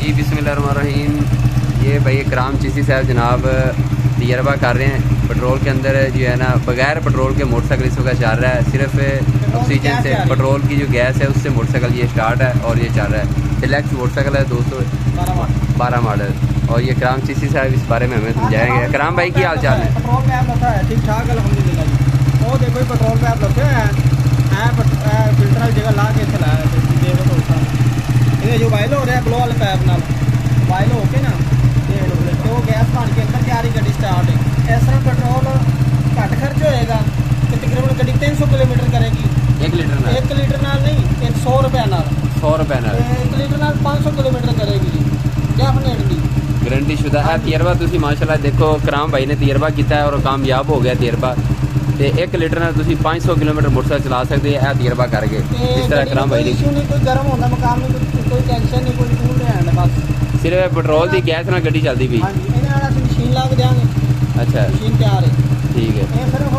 जी बिस्मिल्लाहिर्रहमानिर्रहीम। ये भाई इकराम चिश्ती साहब जनाब तजर्बा कर रहे हैं पेट्रोल के अंदर जो है ना, बगैर पेट्रोल के मोटरसाइकिल इस वक्त चल रहा है। सिर्फ ऑक्सीजन से पेट्रोल की जो गैस है उससे मोटरसाइकिल ये स्टार्ट है और ये चल रहा है। डिलक्स मोटरसाइकिल है 212 मॉडल। और ये इकराम चिश्ती साहब इस बारे में हमें समझाएंगे। इकराम भाई की हाल चाल है? पेट्रोल पैप होता है ठीक ठाक अल्हम्दुलिल्लाह जी। वो देखो पेट्रोल पैप लगे हैं फिल्टर वाली जगह ला के इतना लाया देखो तो ये जो वायल हो रहा है ग्लो वाले पैप नाल वायल हो के ना तो गैस बन के अंदर तैयारी गड्डी स्टार्ट है। इस तरह पेट्रोल घट खर्च होएगा कि तकरीबन गड्डी 300 किलोमीटर करेगी 1 लीटर नाल। 1 लीटर नाल नहीं 100 रुपये नाल 100 रुपये नाल 1 लीटर नाल 500 किलोमीटर करेगी डेफिनेटली गारंटी शुदा है। तजर्बा तुसी माशाल्लाह देखो इकराम भाई ने तजर्बा किया है और कामयाब हो गया तजर्बा। ते 1 लीटर नाल तुसी 500 किलोमीटर मोटरसाइकिल चला सकते हैं तजर्बा करके। इस तरह इकराम भाई ने कोई गर्म होना मकाम नहीं कोई टेंशन नहीं कोई टूल नहीं है बस सिर्फ पेट्रोल की गैस नाल गड्डी चलती पई। हाँ जी इन्हें वाला मशीन ला के देंगे। अच्छा मशीन तैयार है ठीक है। ये सिर्फ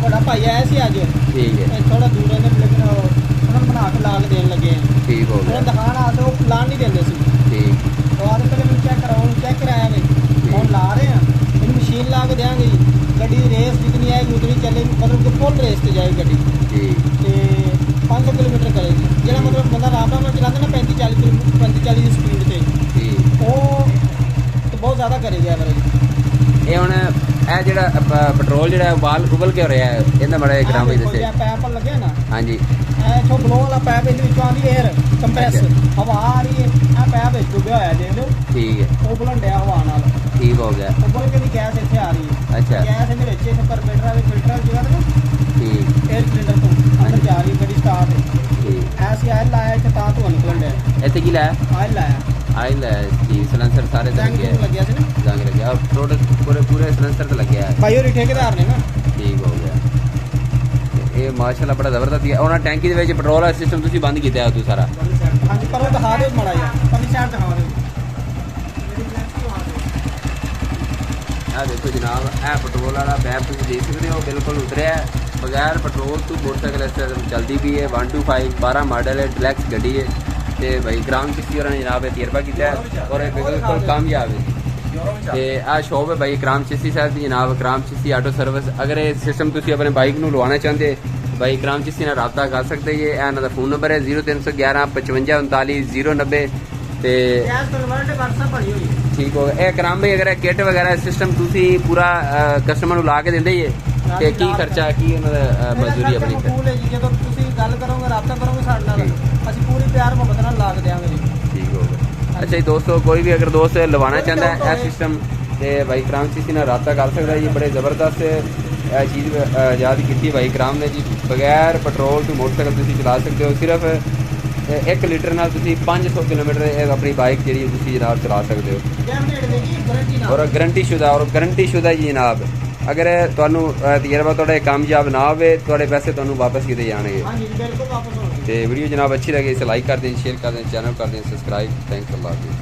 बड़ा भाई आया सी अज ठीक है थोड़ा दूर है लेकिन उन्होंने बना के ला के देने लगे हैं। ठीक हो गया। दिखाना तो लान नहीं देंगे सी ठीक तो आधे पहले मैंने चेक कराओ चेक कराया भाई हम ला रहे हैं इन मशीन ला के देंगे जी। गड्डी रेस जितनी आएगी उतनी चलेगी मतलब कि फुल रेस से जाएगी गड्डी ठीक ते 500 किलोमीटर करेगी जो मतलब बंदा रात में चलाता ना 35-40 की स्पीड से ठीक वो तो बहुत ज़्यादा करेगी एवरेज। ये हुण ਇਹ ਜਿਹੜਾ पेट्रोल ਜਿਹੜਾ ਉਬਾਲ ਉਬਲ ਕੇ ਹੋ ਰਿਹਾ ਹੈ ਇਹਦਾ ਬੜਾ ਇਕਰਾਮ ਭਾਈ ਦੱਸੇ। पैप लगे ना ਹਾਂਜੀ जो ग्लो वाला पैप इस आँदी एयर कंप्रेस हवा आ रही है आ पैप डुबया होया देख लो ठीक है उबलन डया हवा नाल ठीक हो गया। उबल के गैस इतने आ रही है। अच्छा गैस इहदे विच इत्थे परमीटर वाली फिल्टर वाली जगह ना ठीक एयर सिलेंडर तो अंदर जा रही है गड्डी स्टार्ट है ठीक। ऐसी आयल लाया इत्थे तां धुआं निकलन डया ਇੱਥੇ ਕੀ ਲਾਇਆ? आयल लाया ਆਇਲ ਜੀ ਸਲੈਂਸਰ ਸਾਰੇ ਤੇ टैंक ਲੱਗਿਆ लग्या सी ना ਜੰਗ ਲੱਗਿਆ ਟੋਟਲ ਪੂਰੇ ਸਲੈਂਸਰ ਤੇ ਲੱਗਿਆ ਹੈ। भाई और ठेकेदार ने ना ਠੀਕ ਹੋ ਗਿਆ। ਇਹ ਮਾਸ਼ਾਅੱਲਾ ਬੜਾ ਜ਼ਬਰਦਸਤ ਹੈ। ਉਹਨਾਂ ਟੈਂਕੀ ਦੇ ਵਿੱਚ ਪੈਟਰੋਲ ਵਾਲਾ ਸਿਸਟਮ ਤੁਸੀਂ ਬੰਦ ਕੀਤਾ ਹੈ ਤੂੰ ਸਾਰਾ? हाँ जी पर दिखा दो माड़ा यार पहली साइड दिखा दो। ਆ ਦੇਖੋ ਜਨਾਬ ਇਹ ਪੈਟਰੋਲ ਵਾਲਾ ਪੈਪ ਤੁਸੀਂ ਦੇਖ ਸਕਦੇ ਹੋ ਬਿਲਕੁਲ ਉਤਰਿਆ ਹੈ। ਬਗੈਰ ਪੈਟਰੋਲ ਤੋਂ ਮੋਟਰਸਾਈਕਲ ਇਸ ਤਰ੍ਹਾਂ ਚੱਲਦੀ ਵੀ ਹੈ। 125 12 ਮਾਡਲ ਹੈ ਡਿਲੈਕਸ ਗੱਡੀ ਹੈ ਤੇ ਭਾਈ ਇਕਰਾਮ चिश्ती ਹੋਰਾਂ ਨੇ ਜਨਾਬ ਇਹ ਤਜਰਬਾ ਕੀਤਾ ਹੈ ਔਰ ਇਹ ਬਿਲਕੁਲ ਕਾਮਯਾਬ ਹੈ। ਤੇ ਆ ਸ਼ੋਪ ਹੈ ਭਾਈ ਇਕਰਾਮ चिश्ती ਸਾਹਿਬ ਦੀ ਜਨਾਬ ਇਕਰਾਮ चिश्ती ਆਟੋ ਸਰਵਿਸ। ਅਗਰ ਇਹ ਸਿਸਟਮ ਤੁਸੀਂ ਆਪਣੇ ਬਾਈਕ ਨੂੰ ਲਵਾਉਣਾ ਚਾਹੁੰਦੇ ਭਾਈ ਇਕਰਾਮ चिश्ती ਨਾਲ ਰਾਬਤਾ ਕਰ ਸਕਦੇ ਜੇ। ਇਹ ਇਹਨਾਂ ਦਾ ਫੋਨ ਨੰਬਰ ਹੈ 0311 55 39 090 ਤੇ गैस कन्वर्ट WhatsApp बनी हुई है। ठीक होगा। ਇਹ ਇਕਰਾਮ ਭਾਈ ਅਗਰ ਕਿੱਟ ਵਗੈਰਾ ਸਿਸਟਮ ਤੁਸੀਂ ਪੂਰਾ ਕਸਟਮਰ ਨੂੰ ਲਾ ਕੇ ਦਿੰਦੇ ਜੇ ਤੇ ਕੀ ਖਰਚਾ ਕੀ ਉਹਨਾਂ ਦਾ ਮਜ਼ਦੂਰੀ ਆਪਣੀ ਕਬੂਲ ਹੈ ਜੀ ਜਦੋਂ ਤੁਸੀਂ ਗੱਲ ਕਰੋਗੇ ਰਾਬਤਾ ਕਰੋਗੇ ਸਾਡੇ ਨਾਲ ਅਸੀਂ ਪੂਰੀ ਪਿਆਰ ਮੁਹੱਬਤ ਨਾਲ ਲਾ ਕੇ ਦੇਵਾਂਗੇ ਜੀ। ठीक होगा। अच्छा जी दोस्तों कोई भी अगर दोस्त लवाना चाहता है यह सिस्टम तो भाई इकराम चिश्ती ਨਾਲ राबता कर सकता है जी। बड़े ज़बरदस्त यह चीज़ आज़ाद की भाई इकराम ने जी। बगैर पेट्रोल तो मोटरसाइकिल तुम चला सकते हो। सिर्फ 1 लीटर नाल तुसी 500 किलोमीटर अपनी बाइक जी जनाब चला सकते हो और गारंटी शुदा जी जनाब। अगर तुहानू तजर्बा थोड़ा कामयाब ना होवे थोड़े पैसे तुहानू वापस किते जाणगे। तो वीडियो जनाब अच्छी लगे इसे लाइक कर दें शेयर कर दें चैनल कर दें सब्सक्राइब। थैंक्स अल्लाह हाफिज़।